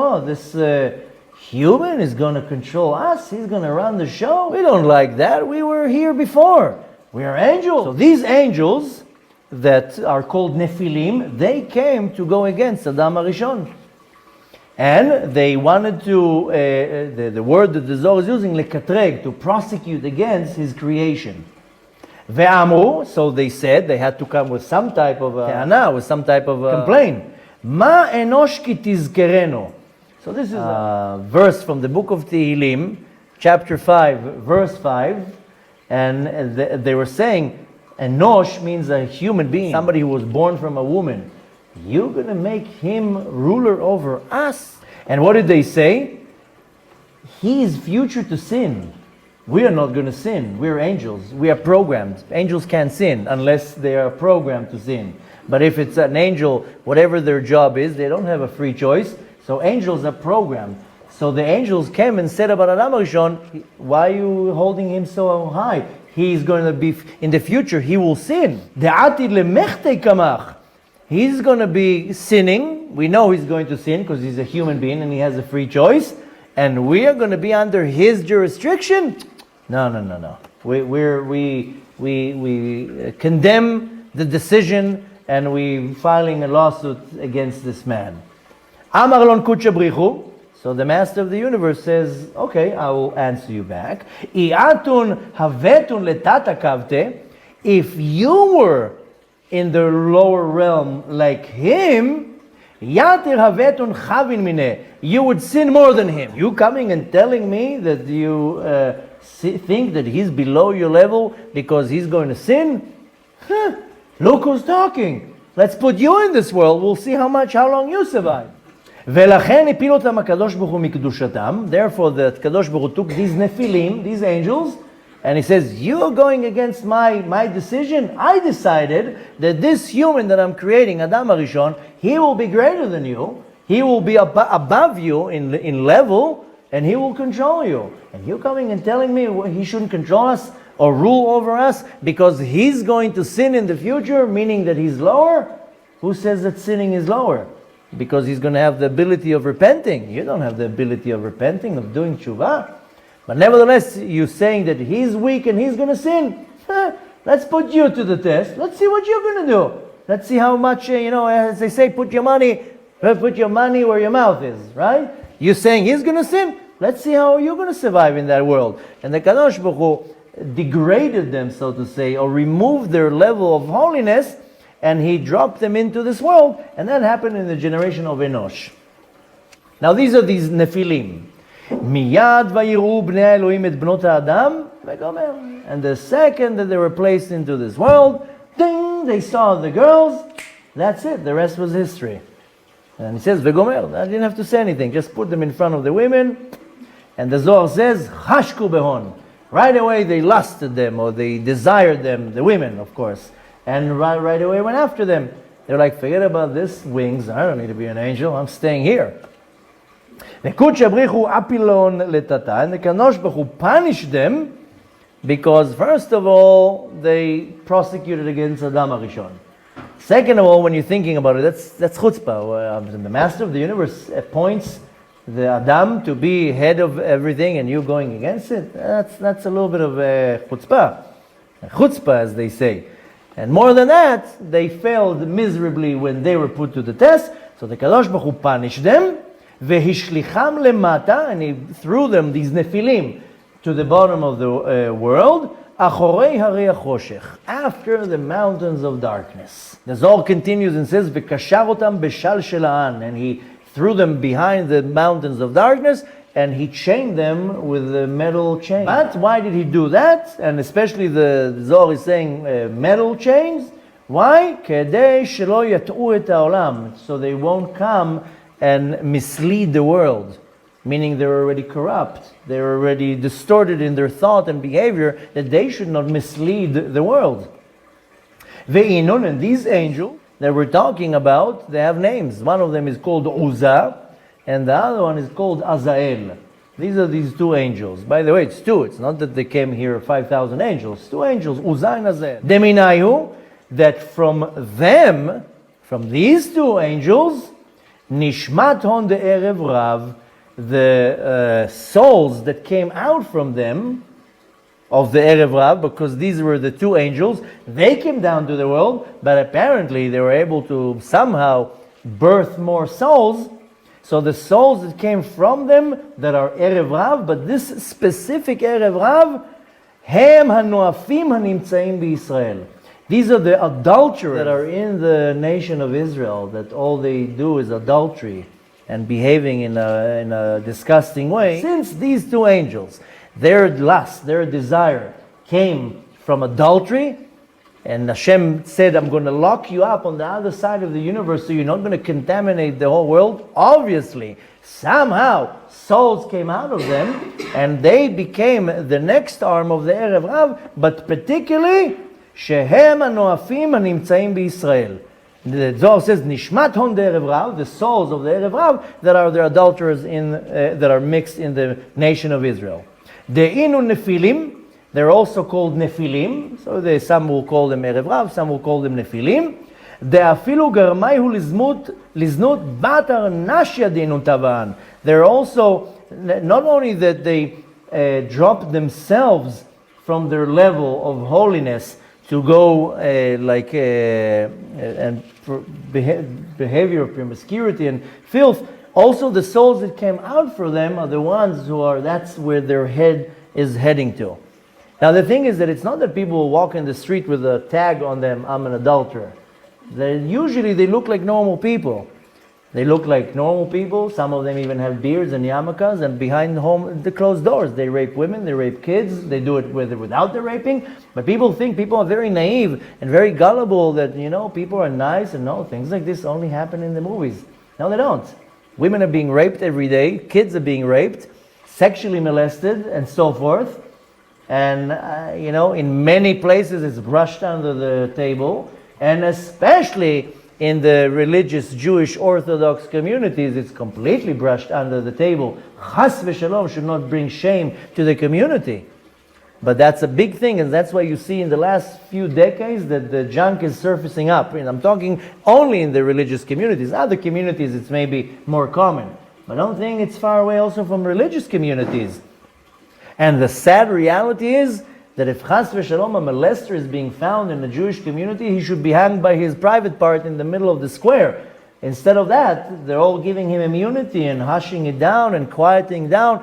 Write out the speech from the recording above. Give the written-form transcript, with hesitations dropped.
oh, this human is going to control us. He's going to run the show. We don't like that. We were here before. We are angels. So these angels that are called Nephilim, they came to go against Adam HaRishon. And they wanted to, the word that the Zohar is using, lekatreg, to prosecute against his creation. Ve'amru, so they said, they had to come with some type of te'ana, with some type of complaint. Ma enosh ki tizkereno. So this is a verse from the book of Tehillim, chapter 5, verse 5. And they were saying, enosh means a human being, somebody who was born from a woman. You're going to make him ruler over us. And what did they say? He is future to sin. We are not going to sin. We're angels. We are programmed. Angels can't sin unless they are programmed to sin. But if it's an angel, whatever their job is, they don't have a free choice. So angels are programmed. So the angels came and said about Adam HaRishon, why are you holding him so high? He's going to be, in the future, he will sin. He's going to be sinning. We know he's going to sin because he's a human being and he has a free choice. And we are going to be under his jurisdiction? No. We condemn the decision and we filing a lawsuit against this man. Amar lon kutsha brichu. So the master of the universe says, okay, I will answer you back. I'atun havetun letata kavte. If you were in the lower realm like him, yatir havetun chavin mineh. You would sin more than him. You coming and telling me that you think that he's below your level because he's going to sin? Look who's talking. Let's put you in this world. We'll see how long you survive. Therefore, the Kadosh Baruch Hu took these Nephilim, these angels, and he says, you're going against my decision. I decided that this human that I'm creating, Adam HaRishon, he will be greater than you. He will be above you in level, and he will control you. And you're coming and telling me he shouldn't control us or rule over us because he's going to sin in the future, meaning that he's lower? Who says that sinning is lower? Because he's going to have the ability of repenting. You don't have the ability of repenting, of doing tshuva. But nevertheless, you're saying that he's weak and he's going to sin. Let's put you to the test. Let's see what you're going to do. Let's see how much, as they say, put your money where your mouth is, right? You're saying he's going to sin. Let's see how you're going to survive in that world. And the Kadosh Baruch Hu degraded them, so to say, or removed their level of holiness, and he dropped them into this world, and that happened in the generation of Enosh. Now these are these Nephilim. Miyad vayiru bnei Elohim et bnot ha'adam vegomer. And the second that they were placed into this world, ding, they saw the girls. That's it. The rest was history. And he says vegomer. I didn't have to say anything. Just put them in front of the women. And the Zohar says chashku behon. Right away they lusted them, or they desired them, the women, of course. And right away went after them. They're like, forget about this wings. I don't need to be an angel. I'm staying here. And the Kadosh Baruch Hu punished them because, first of all, they prosecuted against Adam HaRishon. Second of all, when you're thinking about it, that's chutzpah. The master of the universe appoints the Adam to be head of everything, and you going against it. That's a little bit of chutzpah. Chutzpah, as they say. And more than that, they failed miserably when they were put to the test. So the Kadosh Baruch Hu punished them. Vehishlicham lemata, and he threw them, these Nephilim, to the bottom of the world. Achorei harei choshech, after the mountains of darkness. The Zohar continues and says, V'kashar otam beshal shelaan, and he threw them behind the mountains of darkness, and he chained them with a metal chain. But why did he do that? And especially the Zohar is saying metal chains. Why? Kedei shelo yat'u et ha'olam, so they won't come and mislead the world. Meaning they're already corrupt. They're already distorted in their thought and behavior, that they should not mislead the world. Ve'inun, and these angels that we're talking about, they have names. One of them is called Uzzah, and the other one is called Azael. These are these two angels. By the way, it's two. It's not that they came here 5,000 angels. Two angels, Uzzah and Azael. Deminayu, that from them, from these two angels, Nishmat hon de erev rav, the souls that came out from them, of the erev rav, because these were the two angels, they came down to the world, but apparently they were able to somehow birth more souls. So the souls that came from them that are erev rav, but this specific erev rav, hem hanoafim hanimtzaim b'Yisrael. These are the adulterers that are in the nation of Israel, that all they do is adultery and behaving in a disgusting way. Since these two angels, their lust, their desire came from adultery, and Hashem said, I'm going to lock you up on the other side of the universe so you're not going to contaminate the whole world. Obviously, somehow souls came out of them and they became the next arm of the Erev Rav, but particularly, Shehem Anoafim Animtzaim b'Yisrael. The Zohar says, Nishmat hon de Erev Rav, the souls of the Erev Rav that are the adulterers that are mixed in the nation of Israel. De'inu Nephilim, they're also called Nephilim, so some will call them Erev Rav, some will call them Nephilim. De'afilu garmaihu liznut batar nashya de'inu tavan. They're also, not only that they dropped themselves from their level of holiness to go behavior of promiscuity and filth, also the souls that came out for them are the ones that's where their head is heading to. Now the thing is that it's not that people will walk in the street with a tag on them, I'm an adulterer. Usually they look like normal people. They look like normal people. Some of them even have beards and yarmulkes, and behind the closed doors they rape women, they rape kids, they do it without the raping. But people are very naive and very gullible that, people are nice and no, things like this only happen in the movies. No, they don't. Women are being raped every day, kids are being raped, sexually molested, and so forth. And, in many places it's brushed under the table, and especially in the religious Jewish Orthodox communities, it's completely brushed under the table. Chas v'shalom should not bring shame to the community. But that's a big thing, and that's why you see in the last few decades that the junk is surfacing up. And I'm talking only in the religious communities. Other communities it's maybe more common. But I don't think it's far away also from religious communities. And the sad reality is that if chas v'shalom a molester is being found in a Jewish community, he should be hanged by his private part in the middle of the square. Instead of that, they're all giving him immunity and hushing it down and quieting down.